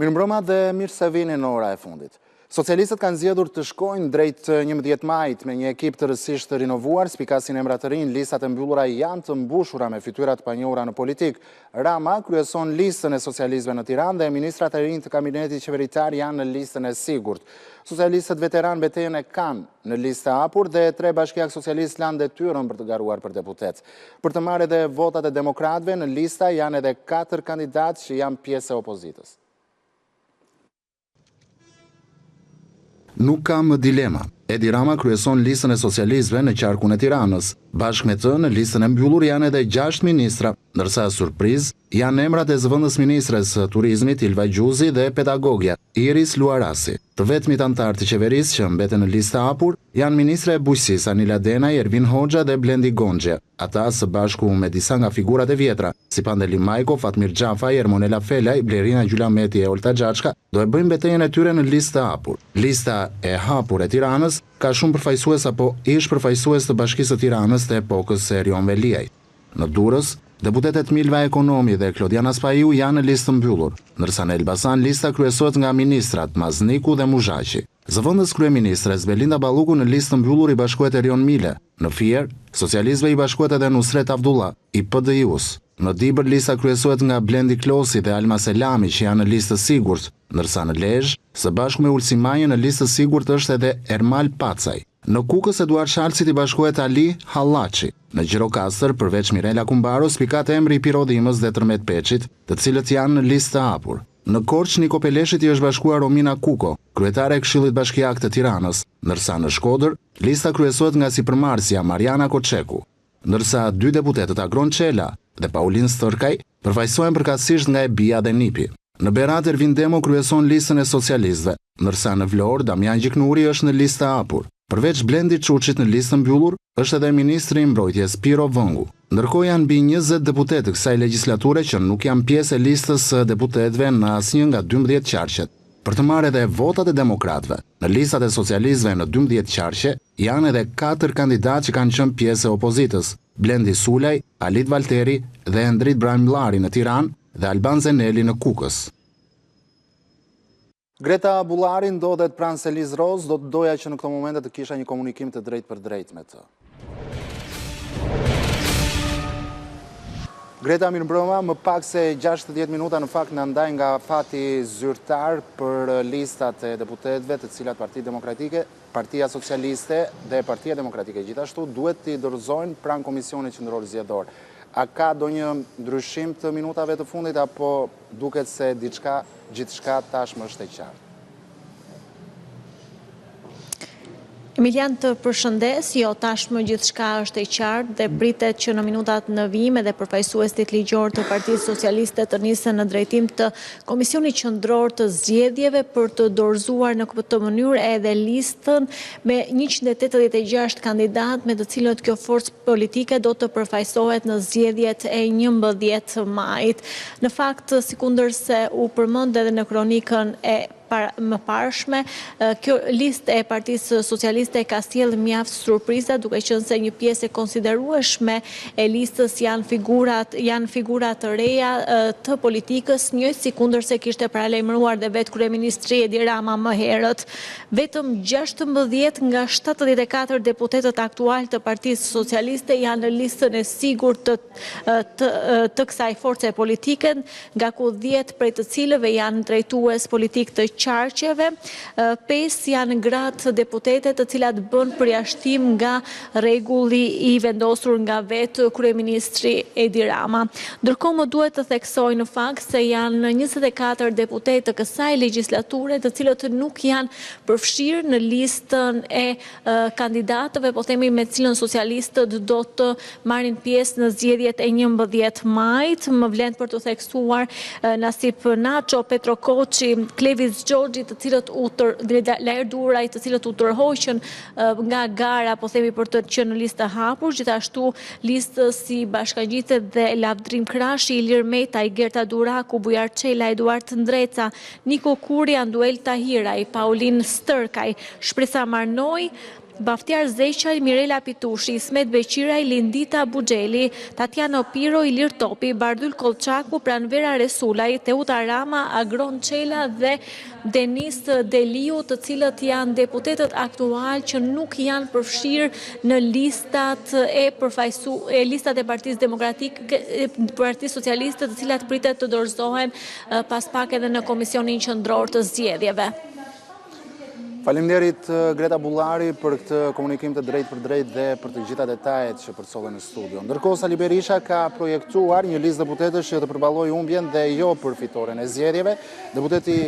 Mirëmbrëma dhe mirë se vini në ora e fundit. Socialistët kanë zgjedhur të shkojnë drejt 11 majit me një ekip të rësisht të rinovuar, spikasin emra të rinj, listat e mbyllura janë të mbushura me fytyrat pa njohura në politik. Rama kryeson listën e socialistëve në Tiranë dhe ministrat e rinj të kabinetit qeveritar janë në listën e sigurt. Socialistët veteran betejën e kanë në listë e hapur dhe 3 bashkiak socialistë lanë detyrën për të garuar për deputet. Për të marrë edhe votat e demokratëve, në lista janë edhe 4 kandidatë që janë pjesë e opozitës. Nuk ka më dilema. Edi Rama kryeson listën e socialistëve në qarkun e Tiranës. Bashkë me të, në listën e mbyllur janë edhe 6 ministra, ndërsa surprizë janë emrat e zëvendës ministres turizmit Ilva Gjuzi dhe pedagogja Iris Luarasi. Të vetmit antar të qeverisë që mbeten në listë hapur janë ministra e bujqësisë Anila Denaj, Ervin Hoxha dhe Blendi Gonxha. Ata së bashku me disa nga figurat e vjetra, si Pandeli Majko, Fatmir Xhafaj, Ermonela Felaj, Blerina Gjulameti e Olta Xhaçka, do e bëjnë betejën e tyre në listë hapur. Lista e hapur e Tiranës ka shumë përfaqësues apo ish përfaqësues të Bashkisë së Tiranës të epokës së Erion Veliaj. Në Durrës, deputetet Milva Ekonomi dhe Klodiana Spahiu janë në listë mbyllur, ndërsa në Elbasan lista kryesohet nga ministrat Mazniku dhe Muzhaqi. Zëvendës kryeministres Belinda Balluku në listë mbyllur i bashkohet Erion Mile. Në Fier, socialistëve i bashkohet edhe Nusret Abdullah i PDI-us. Në Dibër lista kryesohet nga Blendi Klosi dhe Alma Selami që janë në listë sigurt, ndërsa në Lezhë, së bashku me Ulsi Maje në listë sigurt është edhe Ermal Pacaj. Në Kukës Eduard Shalcit i bashkohet Ali Hallaçi. Në Gjirokastër, përveç Mirela Kumbaro, spikat emri i Pirodhimës dhe Tërmet Peçit, të cilët janë në listë të hapur. Në Korç, Niko Peleshit i është bashkuar Romina Kuko, kryetare e Këshillit Bashkiak të Tiranës, ndërsa në Shkodër, lista kryesohet nga sipërmarrësja Mariana Koçeku. Ndërsa 2 deputetët Agron Çela dhe Paulin Stërkaj përfaqësohen përkatësisht nga Ebia dhe Nipi. Në Berat, Ervin Demo kryeson listën e socialistëve, ndërsa në Vlorë, Damian Gjiknuri është në listë të hapur. Përveç Blendi Çuçit në listën mbyllur, është edhe ministri i mbrojtjes Piro Vëngu. Ndërkohë janë mbi 20 deputetë kësaj legjislature që nuk janë pjesë e listës së deputetëve në asnjë nga 12 qarqet. Për të marrë edhe votat e demokratëve, në listat e socialistëve në 12 qarqe janë edhe 4 kandidatë që kanë qenë pjesë e opozitës: Blendi Sulaj, Alit Valteri dhe Endrit Brahimllari në Tiranë dhe Alban Zeneli në Kukës. Greta Bullari ndodhet pranë Seliz Roz, do të doja që në këto momente të kisha një komunikim të drejt për drejt me të. Greta, mirëmbrëma, më pak se 60 minuta në fakt në ndaj nga fati zyrtar për listat e deputetëve të cilat Partia Demokratike, Partia Socialiste dhe Partia Demokratike gjithashtu duhet t'i dorëzojnë pranë Komisionit Qendror Zgjedhor. A ka ndonjë ndryshim të minutave të fundit apo duket se gjithçka tashmë është e qartë? Emilian, të përshëndes, jo tashmë gjithçka është e qartë dhe pritet që në minutat në vijim edhe përfaqësuesit ligjor të Partisë Socialiste të nisen në drejtim të Komisionit Qendror të Zgjedhjeve për të dorëzuar në këtë mënyrë edhe listën me 186 kandidatë me të cilët kjo forcë politike do të përfaqësohet në zgjedhjet e 11 majit. Në fakt, sikundërse u përmend edhe në kronikën e më parshme, kjo listë e Partisë Socialiste ka sjellë mjaft surpriza, duke qenë se një pjesë e konsiderueshme e listës janë figura të reja të politikës, njëjtë sikundërse kishte paralajmëruar dhe vetë kryeministri Edi Rama më herët. Vetëm 16 nga 74 deputetët aktual të Partisë Socialiste janë në listën e sigurt të kësaj force politike, nga ku 10 prej të cilëve janë drejtues politik të qarqeve, 5 janë gratë deputete të cilat bën përjashtim nga rregulli i vendosur nga vetë kryeministri Edi Rama. Ndërkohë më duhet të theksoj në fakt se janë 24 deputetë të kësaj legjislature të cilët nuk janë përfshirë në listën e kandidatëve, po themi me cilën socialistët do të marrin pjesë në zgjedhjet e 11 majit. Më vlen për të theksuar Nasip Naço, Petro Koçi, Kleviz Xhoxhi, të cilët Laer Duraj, të cilët u tërhoqën nga gara, po themi për të qenë në listë hapur, gjithashtu listë si Bashkangjitet dhe Lavdrim Krashi, Ilir Metaj, Gerta Duraku, Bujar Çela, Eduard Ndreca, Niko Kurja, Nduel Tahiraj, Paulin Stërkaj, Shpresa Marnoj, Baftiar Zeqaj, Mirela Pitushi, Ismet Beqiraj, Lindita Buxheli, Tatiana Piro, Ilir Topi, Bardyl Kolçaku, Pranvera Resulaj, Teuta Rama, Agron Çela dhe Denis Deliu, të cilët janë deputetët aktual që nuk janë përfshirë në listat e Partisë Demokratike, Partisë Socialiste, të cilat pritet të dorëzohen pas pak edhe në Komisionin Qendror të Zgjedhjeve. Faleminderit Greta Bullari për këtë komunikim të drejtë për drejtë dhe për të gjitha detajet që përcollen në studio. Ndërkohë Sali Berisha ka projektuar një listë deputetësh që të përballojë humbjen dhe jo përfitoren e zgjedhjeve. Deputeti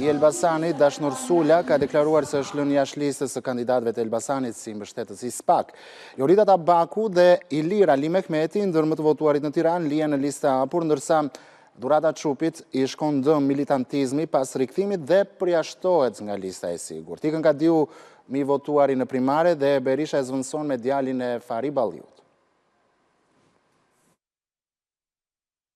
i Elbasanit, Dashnor Sula, ka deklaruar se është lënë jashtë listës së kandidatëve të Elbasanit si mbështetës i SPAK. Jorita Tabaku dhe Ilir Ali Mehmeti, ndër më të votuarit në Tiranë, lihen në listë e hapur, ndërsa Durata Çupit i shkon dëm militantizmi pas rikthimit dhe përjashtohet nga lista e sigurt. Ikën Kadiu mi votuari në primare dhe Berisha e zvendëson me djalin e Fari Balliut.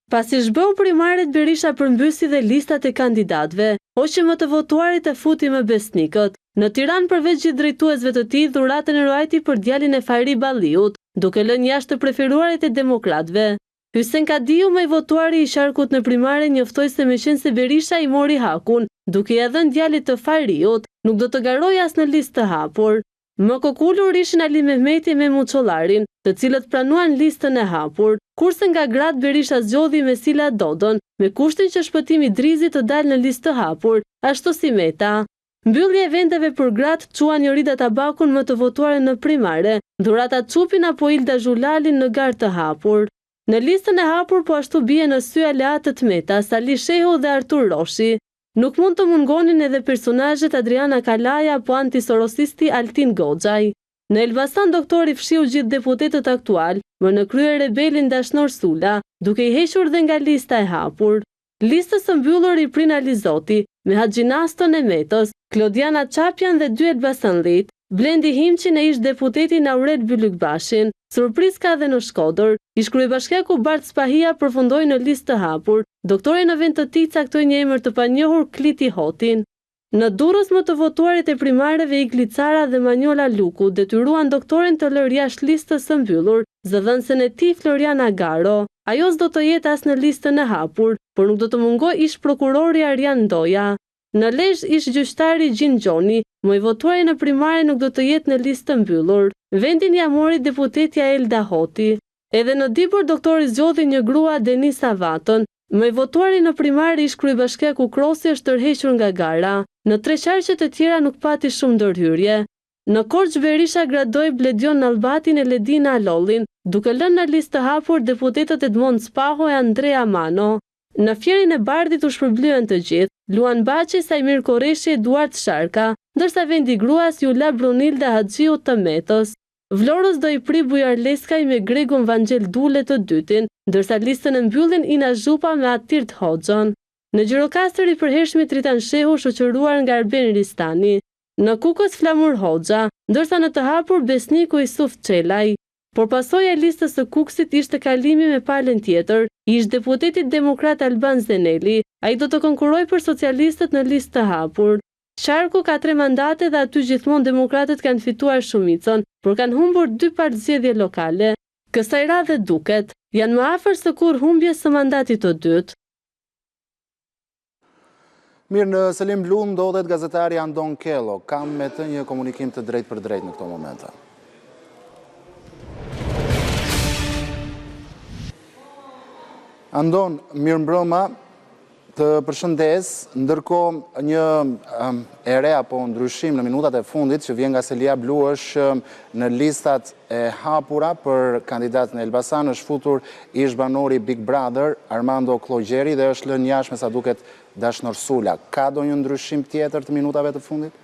Pasi zhbeu primaret, Berisha përmbysi dhe listat e kandidatëve, hoqi më të votuarit e futi më besnikët. Në Tiranë, përveç gjithë drejtuesve të tij, dhuratën e ruajti për djalin e Fari Balliut, duke lënë jashtë të preferuarit e demokratëve. Hysen Kadiu, më i votuari i Sharkut në primare, njoftoi se meqense Berisha i mori hakun, duke ia dhënë djalit të Fariut, nuk do të garojë as në listë të hapur. Më kokullur ishin Ali Mehmeti me Muçollarin, të cilët pranuan listën e hapur, kurse nga gratë Berisha zgjodhi Mesila Dodon, me kushtin që shpëtimi Drizit të dalë në listë të hapur, ashtu si Meta. Mbyllja e vendeve për gratë quan Jorita Tabakun më të votuare në primare, Durata Çupin apo Ilda Zhulalin në garë të hapur. Në listën e hapur po ashtu bie në sy aleatët Meta, Sali Shehu dhe Artur Roshi. Nuk mund të mungonin edhe personazhet Adriana Kalaja apo antisorosisti Altin Goxhaj. Në Elbasan doktori fshiu gjithë deputetët aktual, më në krye rebelin Dashnor Sula, duke i hequr dhe nga lista e hapur. Listës së mbyllur i prin Alizoti, me Haxhinaston e Metës, Klodiana Çapjan dhe 2 Elbasanlit, Blendi Himçin e ish deputetin Aurel Bylykbashin. Surprizë ka dhe në Shkodër, ish kryebashkiaku Bart Spahia përfundoi në listë të hapur, doktori në vend të tij caktoi një emër të panjohur, Kliti Hotin. Në Durrës, më të votuarit e primareve Igli Cara dhe Manjola Luku detyruan doktorin të lërë jashtë listës së mbyllur, zëdhënësen e tij Floriana Garo. Ajo s'do të jetë as në listën e hapur, por nuk do të mungojë ish prokurori Arjan Ndoja. Në Lezhë, ish gjyqtari Gjin Gjoni, më i votuari në primare, nuk do të jetë në listë të mbyllur. Vendin ja mori deputetja Elda Hoti. Edhe në Dibër, doktori zgjodhi një grua, Denisa Vatën. Më i votuari në primare ish kryebashkiaku Krosi është tërhequr nga gara. Në 3 qarqet e tjera nuk pati shumë ndërhyrje. Në Korçë, Berisha gradoi Bledion Nallbatin e Ledina Alollin, duke lënë në listë të hapur deputetët Edmond Spaho e Andrea Mano. Në Fierin e Bardhit u shpërblyen të gjithë, Luan Baçi, Sajmir Koreshi, Eduard Sharka, ndërsa vendi gruas ju la Brunilda Haxhiu të Metës. Vlorës do i pri Bujar Leskaj me Gregun Vangjel Dule të dytin, ndërsa listën e mbyllin Ina Zhupa me Atirt Hoxhon. Në Gjirokastër, i përhershmi Tritan Shehu shoqëruar nga Arben Ristani. Në Kukës, Flamur Hoxha, ndërsa në të hapur Besniku Isuf Çelaj. Por pasoja e listës së Kukësit ishte kalimi me palën tjetër, ish deputetit demokrat Alban Zeneli, ai do të konkurrojë për socialistët në listë të hapur. Sharku ka 3 mandate dhe aty gjithmonë demokratët kanë fituar shumicën, por kanë humbur 2 palë zgjedhje lokale. Kësaj radhe duket, janë më afër se kur humbjes së mandatit të dytë. Mirë, në Selim Blu ndodhet gazetari Andon Kello. Kam me të një komunikim të drejtë për drejtë në këto momente. Andon, mirë mbrëma, të përshëndes, ndërkohë një ere apo ndryshim në minutat e fundit që vjen nga Selia Blu është në listat e hapura për kandidat në Elbasan, është futur ish banori Big Brother, Armando Klogjeri, dhe është lënë jashtë me sa duket Dashnor Sula. Ka do një ndryshim tjetër të minutave të fundit?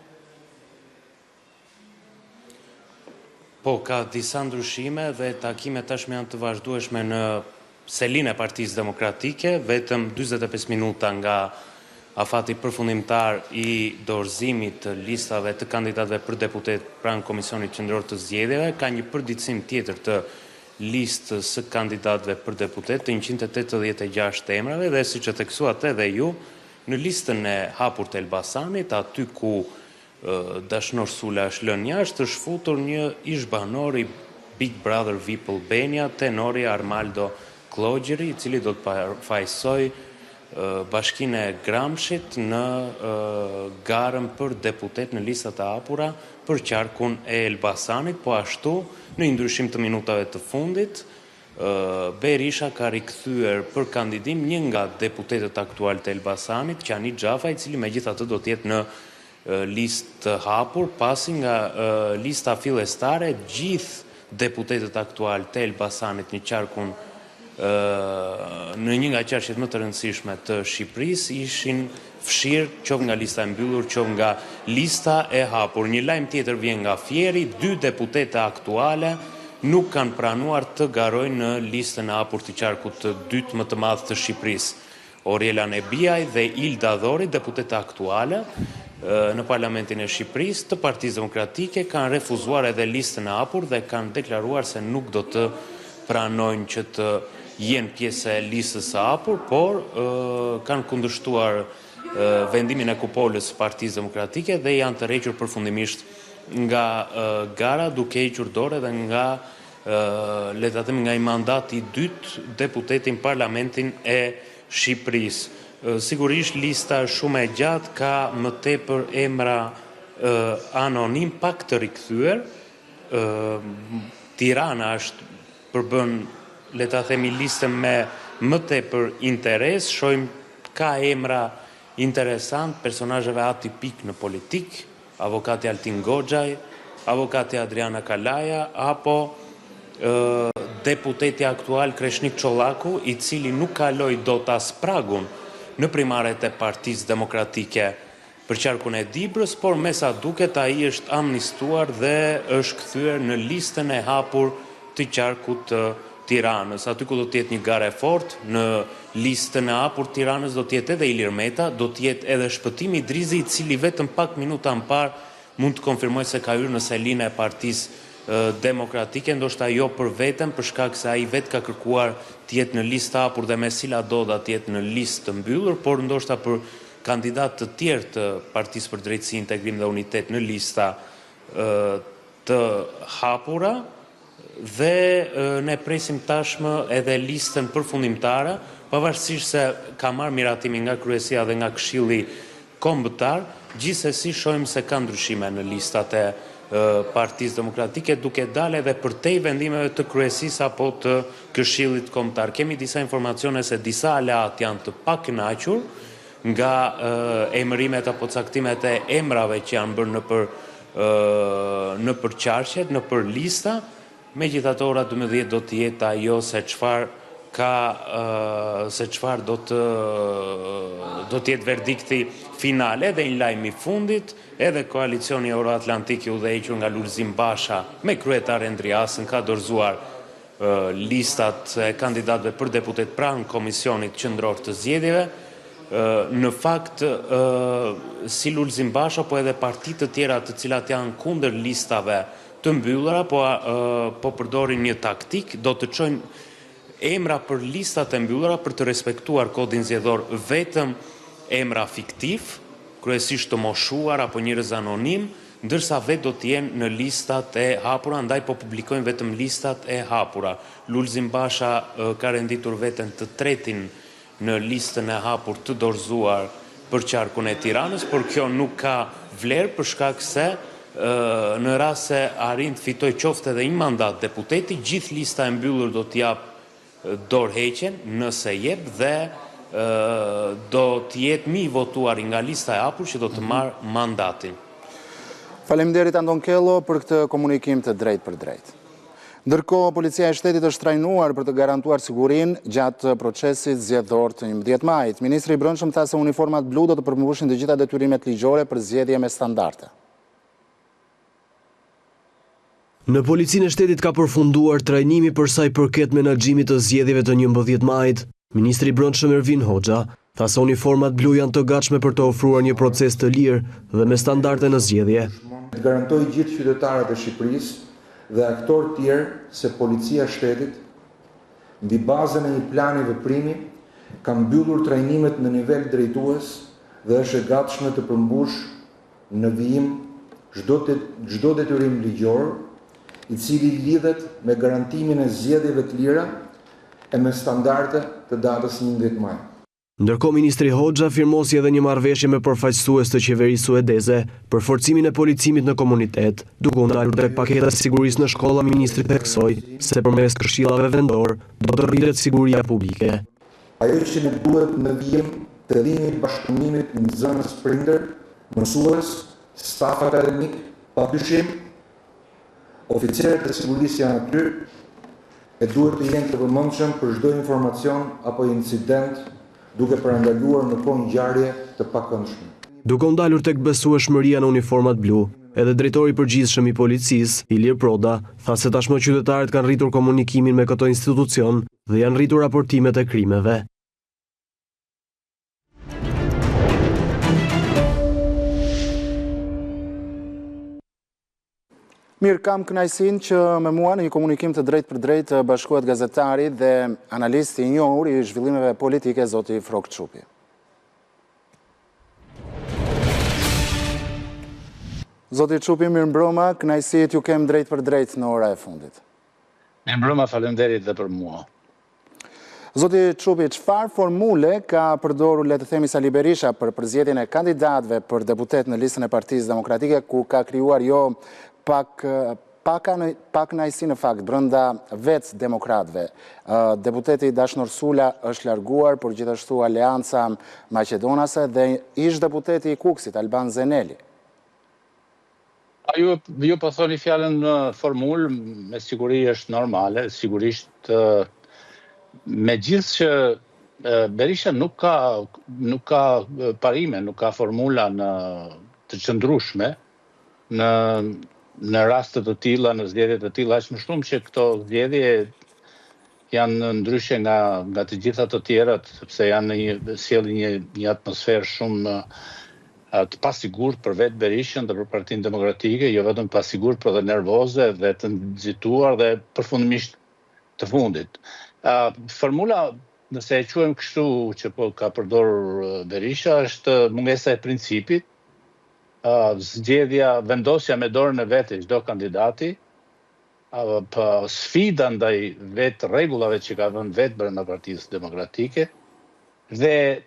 Po, ka disa ndryshime dhe takimet tashmë janë të vazhdueshme në selin e Partisë Demokratike, vetëm 45 minuta nga afati përfundimtar i dorëzimit të listave të kandidatëve për deputet pranë Komisionit Qendror të Zgjedhjeve, ka një përditësim tjetër të listës së kandidatëve për deputet të 186 emrave dhe siç e theksuat edhe ju, në listën e hapur të Elbasanit, aty ku Dashnor Sula është lënë jashtë, është futur një ish-banor i Big Brother VIP Albania, tenori Armaldo Klogjeri, i cili do të fajsoj Bashkinë e Gramshit në garën për deputet në listat e hapura për qarkun e Elbasanit, po ashtu në ndryshim të minutave të fundit, Berisha ka rikthyer për kandidim një nga deputetët aktual të Elbasanit, Qani Xhafa, i cili megjithatë do të jetë në listë të hapur, pasi nga lista fillestare gjithë deputetët aktual të Elbasanit në qarkun në një nga qarqet më të rëndësishme të Shqipërisë ishin fshirë qoftë nga lista e mbyllur, qoftë nga lista e hapur. Një lajm tjetër vjen nga Fieri, 2 deputete aktuale nuk kanë pranuar të garojnë në listën e hapur të qarkut të dytë më të madh të Shqipërisë. Oriela Nebiaj dhe Ilda Dhori, deputete aktuale në Parlamentin e Shqipërisë të Partisë Demokratike, kanë refuzuar edhe listën e hapur dhe kanë deklaruar se nuk do të pranojnë që të jenë pjesë e listës së hapur, por kanë kundërshtuar vendimin e kupolës së Partisë Demokratike dhe janë të rrequr përfundimisht nga gara, duke hequr dorë edhe nga le ta them nga i mandati i dytë deputetin Parlamentin e Shqipërisë. Sigurisht lista është shumë e gjatë, ka më tepër emra anonim pak të rikthyer. Tirana është përbën, le ta themi, listën me më tepër interes. Shohim ka emra interesant, personazheve atipik në politik, avokati Altin Goxhaj, avokati Adriana Kalaja, apo deputeti aktual Kreshnik Çollaku, i cili nuk kaloi dot as pragun në primaret e Partisë Demokratike për qarkun e Dibrës, por me sa duket ai është amnistuar dhe është kthyer në listën e hapur të qarkut të Tiranës. Aty ku do të jetë një garë e fortë, në listën e hapur të Tiranës do të jetë edhe Ilir Meta, do të jetë edhe Shpëtimi Idrizi, i cili vetëm pak minuta më parë mund të konfirmojë se ka hyrë në selinë e Partisë Demokratike, ndoshta jo për veten, për shkak se ai vetë ka kërkuar të jetë në listë hapur dhe me cila do të jetë në listë të mbyllur, por ndoshta për kandidatë të tjerë të Partisë për Drejtësi, Integrim dhe Unitet në lista të hapura. Dhe ne presim tashmë edhe listën përfundimtare, pavarësisht se ka marrë miratimin nga kryesia dhe nga Këshilli Kombëtar, gjithsesi shohim se ka ndryshime në listat e Partisë Demokratike, duke dalë edhe përtej vendimeve të kryesisë apo të Këshillit Kombëtar. Kemi disa informacione se disa aleat janë të pakënaqur nga emërimet apo caktimet e emrave që janë bërë në për qarqet, në për lista. Megjithatë ora 12 do të jetë ajo se çfarë do të jetë verdikti finale, dhe një lajm i fundit, edhe koalicioni Euroatlantik i udhëhequr nga Lulzim Basha me kryetar Endriasën ka dorëzuar listat e kandidatëve për deputet pranë Komisionit Qendror të Zgjedhjeve. Në fakt, si Lulzim Basha, po edhe partitë të tjera të cilat janë kundër listave të mbyllura, po përdorin një taktik, do të çojnë emra për listat e mbyllura për të respektuar kodin zgjedhor, vetëm emra fiktiv, kryesisht të moshuar apo njerëz anonim, ndërsa vetë do të jenë në listat e hapura, ndaj po publikojnë vetëm listat e hapura. Lulzim Basha ka renditur veten të tretin në listën e hapur të dorëzuar për qarkun e Tiranës, por kjo nuk ka vlerë për shkak se në rast se arrin të fitoj qoftë edhe një mandat deputeti, gjithë lista e mbyllur do të jap dorëheqjen nëse jep, dhe do të jetë mi votuar nga lista e hapur që do të marrë mandatin. Faleminderit Anton Kello për këtë komunikim të drejtë për drejtë. Ndërkohë, policia e shtetit është trajnuar për të garantuar sigurinë gjatë procesit zgjedhor të 11 majit. Ministri i Brendshëm tha se uniformat blu do të përmbushin të gjitha detyrimet ligjore për zgjedhje me standarde. Në policinë e shtetit ka përfunduar trajnimi për sa i përket menaxhimit të zgjedhjeve të 11 majit. Ministri i Brendshëm Ervin Hoxha tha se uniformat blu janë të gatshme për të ofruar një proces të lirë dhe me standarde në zgjedhje. Të garantoj gjithë qytetarët e Shqipërisë dhe aktorë tjerë se policia e shtetit, mbi bazën e një plani veprimi, ka mbyllur trajnimet në nivel drejtues dhe është e gatshme të përmbush në vijim çdo detyrim ligjor i cili lidhet me garantimin e zgjedhjeve të lira e me standarde të datës 11 maj. Ndërkohë, Ministri Hoxha firmosi edhe një marrëveshje me përfaqësues të qeverisë suedeze për forcimin e policimit në komunitet, duke u ndalur tek paketa sigurisë në shkolla. Ministri theksoi se përmes këshillave vendor do të rritet siguria publike. Ajo që ne duhet në vijim të dhimi bashkëpunimit në zënës prindër, mësues, staf akademik, padyshim, oficerët e sigurisë janë aty e duhet të jenë të vëmendshëm për çdo informacion apo incident, duke parandaluar në kohë ngjarje të pakëndshme. Duke ndalur tek besueshmëria në uniformat blu, edhe drejtori i përgjithshëm i policisë, Ilir Proda, tha se tashmë qytetarët kanë rritur komunikimin me këto institucion dhe janë rritur raportimet e krimeve. Mirë, kam kënaqësinë që me mua në një komunikim të drejtë për drejtë bashkohet gazetari dhe analisti i njohur i zhvillimeve politike, zoti Frok Çupi. Zoti Çupi, mirëmbrëma, kënaqësi t'ju kem drejtë për drejtë në ora e fundit. Mirëmbrëma, faleminderit dhe për mua. Zoti Çupi, çfarë formule ka përdorur, le të themi, Sali Berisha për përzgjedhjen e kandidatëve për deputet në listën e Partisë Demokratike, ku ka krijuar pak kënaqësi në fakt brenda vetë demokratëve. Deputeti Dashnor Sula është larguar, por gjithashtu Aleanca Maqedonase dhe ish deputeti i Kukësit, Alban Zeneli. Ju po thoni fjalën formul, me siguri është normale, sigurisht megjithëse që Berisha nuk ka parime, nuk ka formula të qëndrueshme në raste të tilla, në zgjedhje të tilla, aq më shumë që këto zgjedhje janë ndryshe nga të gjitha të tjerat, sepse sjellin një atmosferë shumë të pasigurt për vetë Berishën dhe për Partinë Demokratike, jo vetëm pasigurt, por edhe nervoze dhe të nxituar dhe përfundimisht të fundit. Formula, nëse e quajmë kështu që po ka përdorur Berisha, është mungesa e principit, zgjedhja, vendosja me dorën e vetë çdo kandidati, sfida ndaj vetë rregullave që ka vënë vetë brenda Partisë Demokratike, dhe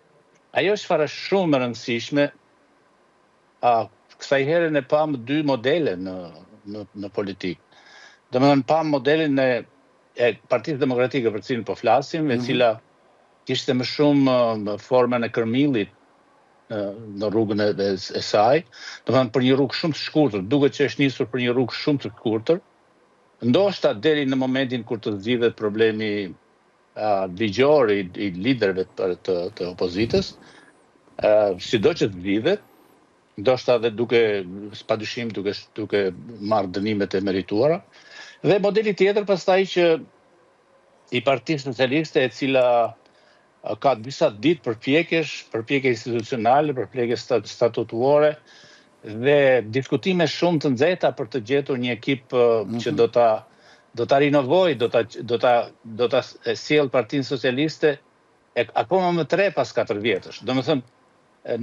ajo çfarë është shumë e rëndësishme, kësaj here ne pam dy modele në politikë. Domethënë pam modelin e Partisë Demokratike për cilën po flasim, e cila kishte më shumë formën e kërmillit në rrugën e saj, domethënë për një rrugë shumë të shkurtër, duket që është nisur për një rrugë shumë të shkurtër, ndoshta deri në momentin kur të zgjidhet problemi ligjor i liderëve të opozitës, sido që të zgjidhet, ndoshta edhe padyshim duke marrë dënimet e merituara. Dhe modeli tjetër pastaj që i Partisë Socialiste, e cila ka disa ditë përpjekje institucionale, përpjekje statutuare dhe diskutime shumë të nxehta për të gjetur një ekip që do ta rinovojë, do ta sjellë Partinë Socialiste akoma më tre pas 4 vjetësh. Domethënë,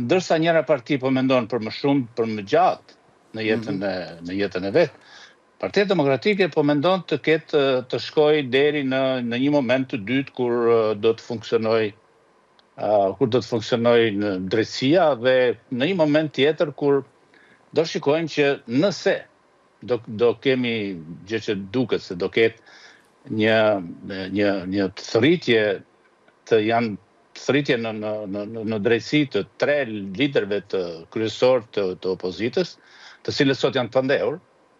ndërsa njëra parti po mendon për më shumë, për më gjatë në jetën e vet, Partia Demokratike po mendon të shkojë deri në një moment të dytë kur do të funksionojë në drejtësia, dhe në një moment tjetër kur do shikojmë që nëse do kemi gjë që duket se do ketë një thërritje thërritje në drejtësi të 3 liderëve të kryesor të opozitës, të cilët sot janë të pandehur.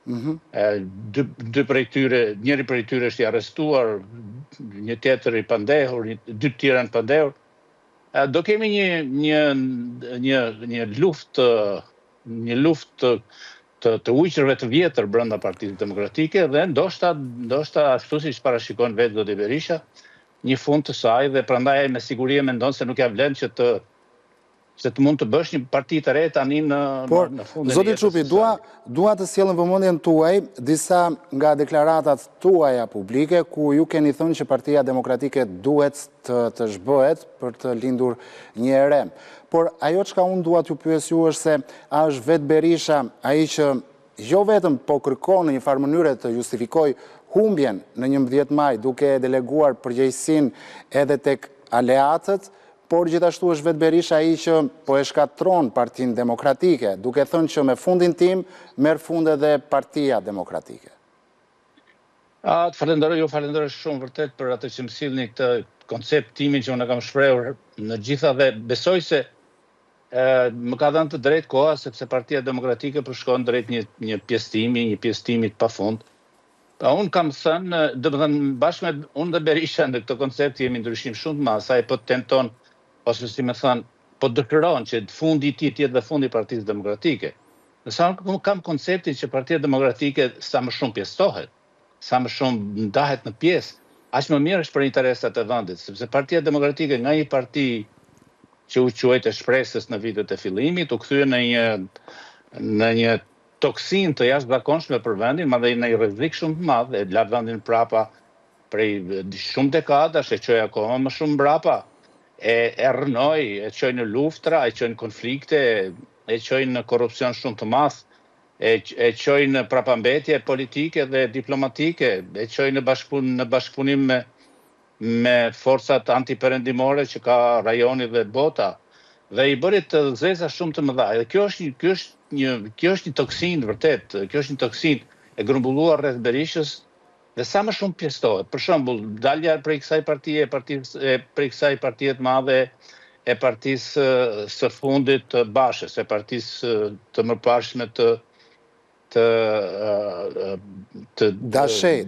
Dy prej tyre, njëri prej tyre është i arrestuar, një tjetër i pandehur, 2 tjerë janë pandehur. Do kemi një luftë të ujqërve të vjetër brenda Partisë Demokratike, dhe ndoshta ashtu siç parashikon vetë zoti Berisha, një fund të saj, dhe prandaj me siguri mendon se nuk ja vlen që të mund të bësh një parti të re tani në fundin e jetës. Zoti Çupi, dua të sjellën vëmendjen tuaj disa nga deklaratat tuaja publike, ku ju keni thënë që Partia Demokratike duhet të zhbëhet për të lindur një e re. Por ajo çka unë dua t'ju pyes ju është se a është vetë Berisha ai që jo vetëm po kërkon në një farë mënyre të justifikoj humbjen në 11 maj duke deleguar përgjegjësinë edhe tek aleatët, por gjithashtu është vetë Berisha ai që po e shkatron Partinë Demokratike, duke thënë që me fundin tim merr fund edhe Partia Demokratike. Të falenderoj shumë vërtet për atë që më sillni këtë koncept timin që unë kam shprehur në gjitha dhe besoj se më ka dhënë të drejtë koha sepse Partia Demokratike po shkon drejt një pjesëtimi të pafund. Unë kam thënë, domethënë bashkë me unë dhe Berisha në këtë koncept jemi ndryshim shumë të madh, sa ai po tenton ose si më thënë, po dëshiron që fundi i tij të jetë dhe fundi i Partisë Demokratike. Nëse unë kam konceptin që Partia Demokratike sa më shumë pjesëtohet, sa më shumë ndahet në pjesë, aq më mirë është për interesat e vendit, sepse Partia Demokratike nga një parti që u quajtë shpresës në vitet e fillimit, u kthye në një toksinë të jashtëzakonshme për vendin, madje në një rrezik shumë të madh, e la vendin prapa prej shumë dekadash, e çoi akoma më shumë mbrapa, e rrënoi, e çoi në luftra, e çoi në konflikte, e çoi në korrupsion shumë të madh, e çoi në prapambetje politike dhe diplomatike, e çoi në bashkëpunim me forcat antiperëndimore që ka rajoni dhe bota, dhe i bëri të zeza shumë të mëdha. Dhe kjo është një toksinë vërtet, kjo është një toksinë e grumbulluar rreth Berishës dhe sa më shumë pjesëtohet. Për shembull, dalja prej kësaj partie, prej kësaj partie të madhe e partisë së fundit të Bashës, e partisë të mëparshme të Dashej.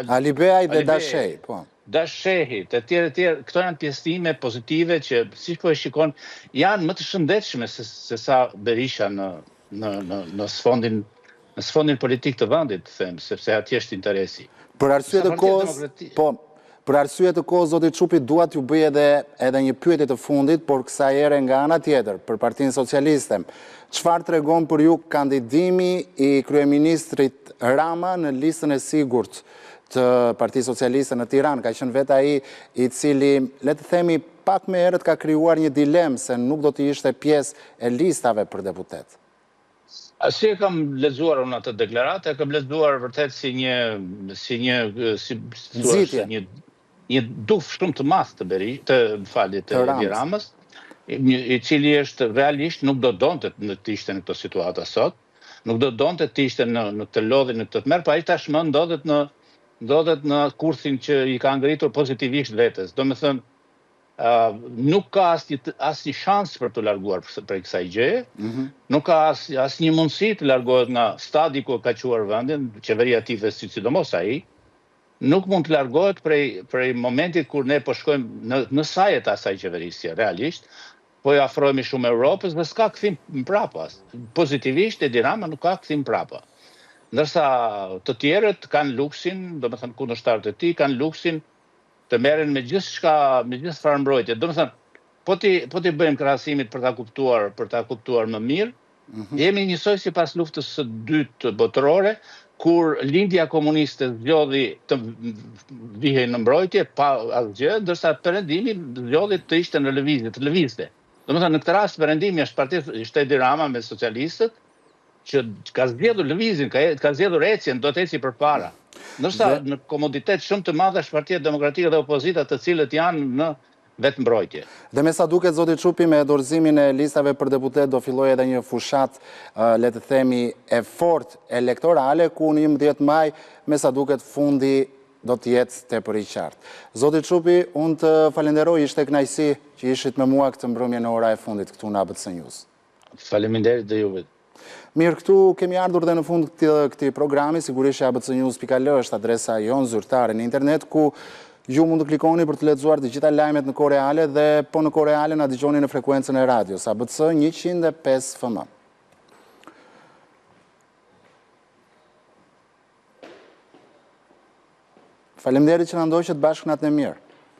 Ali Beaj dhe Dashej, po. Dashehit, e tjerë, këto janë pjesëtime pozitive që, si po e shikon, janë më të shëndetshme se sa Berisha në sfondin politik të vendit, them, sepse atje është interesi. Për arsye të kohës, po, për arsye të kohës, zoti Çupi, dua t'ju bëj edhe një pyetje të fundit, por kësaj ere nga ana tjetër, për Partinë Socialiste. Çfarë tregon për ju kandidimi i kryeministrit Rama në listën e sigurt të Partisë Socialiste në Tiranë? Ka qenë vetë ai i cili, le të themi, pak më herët ka krijuar një dilemë se nuk do të ishte pjesë e listave për deputet. Si e kam lexuar unë atë deklaratë, e kam lexuar vërtet si një duf shumë të madh të Ramës, i cili është realisht nuk do donte të ishte në këtë situatë sot, nuk do donte të ishte në këtë lodhje, në këtë tmerr, pa ai tashmë ndodhet në kursin që i ka ngritur pozitivisht vetes. Domethënë, nuk ka asnjë shans për të larguar prej kësaj gjëje, nuk ka asnjë mundësi të largohet nga stadi ku ka quar vendin, qeveria e tij dhe sidomos ai, nuk mund të largohet prej momentit kur ne po shkojmë në sajet asaj qeverisje, realisht, po i afrohemi shumë Europës dhe s'ka kthim mbrapa. Pozitivisht Edi Rama nuk ka kthim mbrapa. Ndërsa të tjerët kanë luksin, domethënë kundërshtarët e tij kanë luksin të merren me gjithë farë mbrojtje. Domethënë, po ti bëjmë krahasimit për ta kuptuar më mirë, jemi njësoj sipas luftës së dytë botërore, kur lindja komuniste zgjodhi të vihej në mbrojtje pa asgjë, ndërsa perëndimi zgjodhi të ishte në lëvizje, të lëvizte. Domethënë, në këtë rast perëndimi është Edi Rama me socialistët, që ka zgjedhur lëvizjen, ka zgjedhur ecjen, do të eci përpara. Ndërsa në komoditet shumë të madh është Partia Demokratike dhe opozita, të cilët janë në vetë mbrojtje. Dhe me sa duket, zoti Çupi, me dorëzimin e listave për deputet do filloj edhe një fushat, le të themi, e fortë elektorale, ku në 11 maj, me sa duket, fundi do të jetë tepër i qartë. Zoti Çupi, unë të falenderoj, ishte kënaqësi që ishit me mua këtë mbrëmje në ora e fundit këtu në ABC News. Faleminderit dhe juve. Mirë, këtu kemi ardhur dhe në fund këtij programi, sigurisht abcnews.al është adresa jonë zyrtare në internet, ku ju mund të klikoni për të lexuar të gjitha lajmet në kohë reale dhe po në kohë reale na dëgjoni në frekuencën e radios ABC 105 FM. Faleminderit që na ndoqët bashkë natën e mirë.